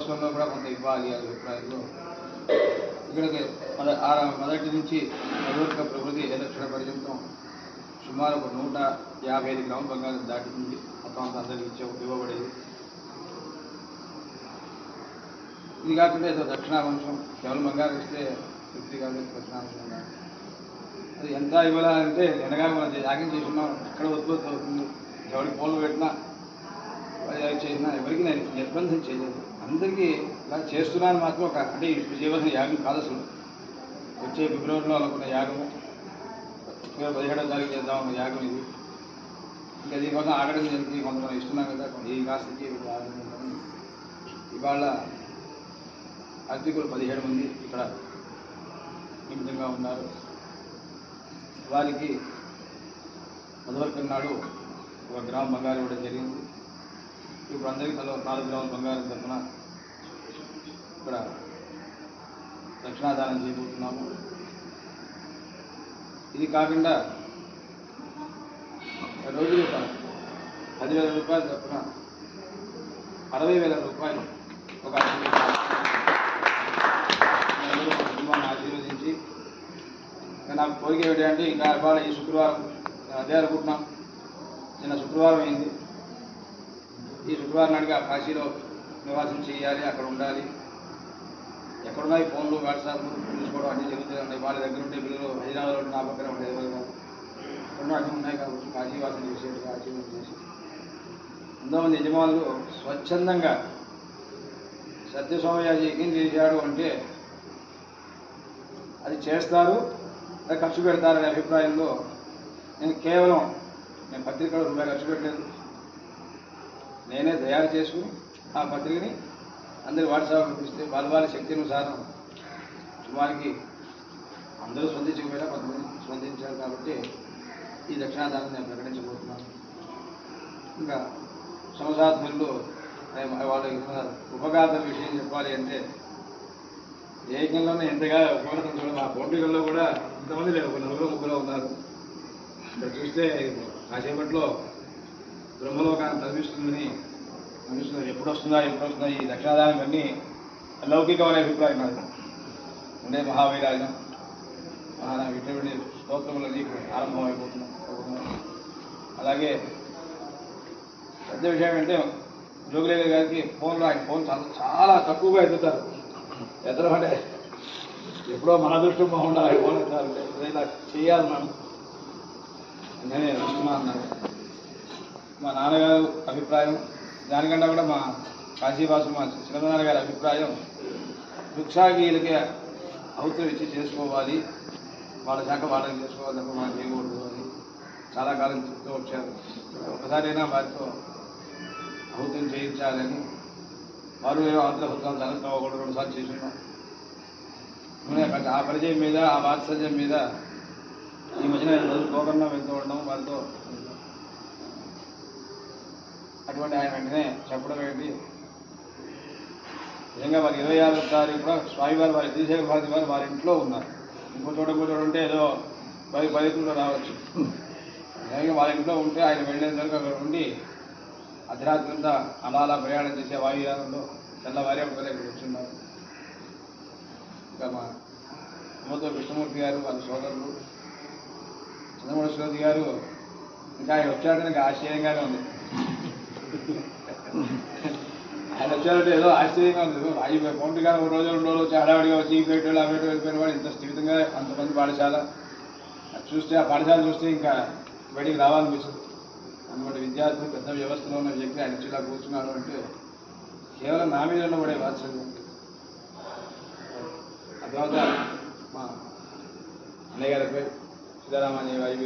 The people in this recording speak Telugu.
వార్షికోత్సవంలో కూడా కొంత ఇవ్వాలి అనే అభిప్రాయంలో ఇక్కడికి మొదటి నుంచి మధువర్క ప్రకృతి దక్షిణ పర్యంతం సుమారు ఒక 155 గ్రాముల బంగారం దాటింది. మొత్తం అంతా అందరికీ ఇవ్వబడేది. ఇది కాకుండా ఏదో దక్షిణాంశం కేవలం బంగారం ఇస్తే తృప్తి కాదు, దక్షిణాంశం అది ఎంత ఇవ్వాలంటే వెనగా మనం యాగం చేసుకున్నాం, ఎక్కడ ఉత్పత్తి అవుతుంది, ఎవరికి పోలు పెట్టినా చేసినా ఎవరికి నేను నిర్బంధం చేయలేదు. అందరికీ ఇలా చేస్తున్నాను మాత్రం ఒక అంటే ఇప్పుడు చేయవలసిన యాగం కాదు అసలు. వచ్చే ఫిబ్రవరిలో అనుకున్న యాగము 17వ తారీఖు చేద్దామన్న యాగం ఇది. ఇంకా దీనికోసం ఆగడం జరిగింది. కొంతమంది ఇస్తున్నాం కదా, ఈ కాస్ట్కి ఇవాళ అతిథులు 17 మంది ఇక్కడ నిమిత్తంగా ఉన్నారు. వారికి మధువర్కం నాడు 1 గ్రాము బంగారం ఇవ్వడం జరిగింది. ఇప్పుడు అందరికీ 4 గ్రాముల బంగారం తరఫున ఇక్కడ దక్షిణాదానం చేయబోతున్నాము. ఇది కాకుండా రోజులు 10,000 రూపాయల తరఫున 60,000 రూపాయలు ఒక కుటుంబాన్ని ఆశీర్వదించి నాకు కోరిక ఏమిటి అంటే ఇంకా ఇవాళ ఈ శుక్రవారం అదే అనుకుంటున్నాం. నిన్న శుక్రవారం అయింది. ఈ శుక్రవారం నాటికి ఆ కాశీలో నివాసం చేయాలి, అక్కడ ఉండాలి. ఎక్కడున్నాయి ఫోన్లు, వాట్సాప్ చూసుకోవడం అన్నీ జరుగుతూనే ఉన్నాయి. వాళ్ళ దగ్గర ఉంటే పిల్లలు హైదరాబాద్లో నా పక్కన ఉండే ఎక్కడో అన్నీ ఉన్నాయి కాబట్టి కాశీవాసం చేసేది, ఆశీర్వాదం చేసి ఎంతోమంది యజమానులు స్వచ్ఛందంగా సత్యస్వామి ఏం చేశాడు అంటే అది చేస్తారు, అది ఖర్చు పెడతారనే అభిప్రాయంలో నేను పత్రికలో రూపాయలు ఖర్చు పెట్టలేదు. నేనే తయారు చేసుకుని ఆ పత్రికని అందరి వాట్సాప్ పంపిస్తే వాళ్ళ శక్తి అనుసారం వారికి అందరూ స్పందించకపోయినా కొంతమంది స్పందించారు. కాబట్టి ఈ దక్షిణాదానం నేను ప్రకటించబోతున్నాను. ఇంకా సంవత్సరాత్మల్లో వాళ్ళ ఉపగాథ విషయం చెప్పాలి అంటే ఏకంలోనే ఎంతగా ఉపయోగం చూడ మా పౌండ్రికల్లో కూడా ఇంతమంది లేవు, 4-3 ఉన్నారు. ఇక్కడ చూస్తే కాసేపట్లో బ్రహ్మలోకాన్ని తలపిస్తుందని అనిపిస్తుంది. ఎప్పుడు వస్తుందా ఈ దక్షిణాదానం అన్నీ లౌకికమైన అభిప్రాయం నాకు ఉండే. మహావీరాయనం ఇటువంటి స్తోత్రములన్నీ ఆరంభం అయిపోతున్నాం. అలాగే పెద్ద విషయం అంటే జోగులేగ గారికి ఆయన ఫోన్ చాలా తక్కువగా ఎత్తుతారు. ఎత్తడం అంటే ఎప్పుడో మన అదృష్టం బాగుండాలి. ఫోన్ ఎత్తారంటే ఇలా చేయాలి మనం నేనే వస్తున్నా అన్నారు. మా నాన్నగారు అభిప్రాయం దానికంటే కూడా మా కాశీవాసు మా శ్రీనారాయణ గారి అభిప్రాయం భిక్షాగీలకే అవసరం ఇచ్చి చేసుకోవాలి, వాళ్ళ శాఖ వాళ్ళని చేసుకోవాలి తప్ప మనం చేయకూడదు అని చాలా కాలం చెప్తూ వచ్చారు. ఒకసారైనా వారితో అవసరం చేయించాలని వారు ఆంధ్రభద్రాలు చాలా 1-2 సార్లు చేస్తున్నాం. ఆ పరిచయం మీద ఆ వాత్సల్యం మీద ఈ మధ్యన చదువుకోకుండా వెళ్తూ ఉండడం వారితో అటువంటి ఆయన వెంటనే చెప్పడం ఏంటి నిజంగా వారి 26వ తారీఖు కూడా స్వామివారు వారి శ్రీశైల భారతి వారు వారి ఇంట్లో ఉన్నారు. ఇంకో చోట ఉంటే ఏదో 10 రావచ్చు. నిజంగా వాళ్ళ ఇంట్లో ఉంటే ఆయన వెళ్ళేందుకు అక్కడ ఉండి అర్ధరాత్రంతా అలా ప్రయాణం చేసే వాయుయానంలో తెల్లవారే ఒకరే ఇక్కడ కూర్చున్నారు. ఇంకా మా అమ్మతో కృష్ణమూర్తి గారు వాళ్ళ సోదరులు చంద్రమూర్తి గారు ఇంకా ఆయన వచ్చాడని ఇంకా ఆశ్చర్యంగానే ఉంది. ఆయన వచ్చారంటే ఏదో ఆశ్చర్యంగా ఉంది. ఆయన పౌండ్రి గారు 1 రోజు 2 రోజులు వచ్చి హడావిడిగా వచ్చి ఈ పేటలు ఆ పేటలు వెళ్ళిపోయిన వాడు ఇంత స్థితంగా అంతమంది పాఠశాల చూస్తే ఆ పాఠశాల చూస్తే ఇంకా బయటికి రావాలనిపిస్తుంది. అందువల్ల విద్యార్థులు పెద్ద వ్యవస్థలో ఉన్న వ్యక్తి ఆయన ఇలా కూర్చున్నారు అంటే కేవలం నా మీద పడే వాత్సల్యం. ఆ తర్వాత మా అన్నయ్య గారిపై సీతారామయ్య వారి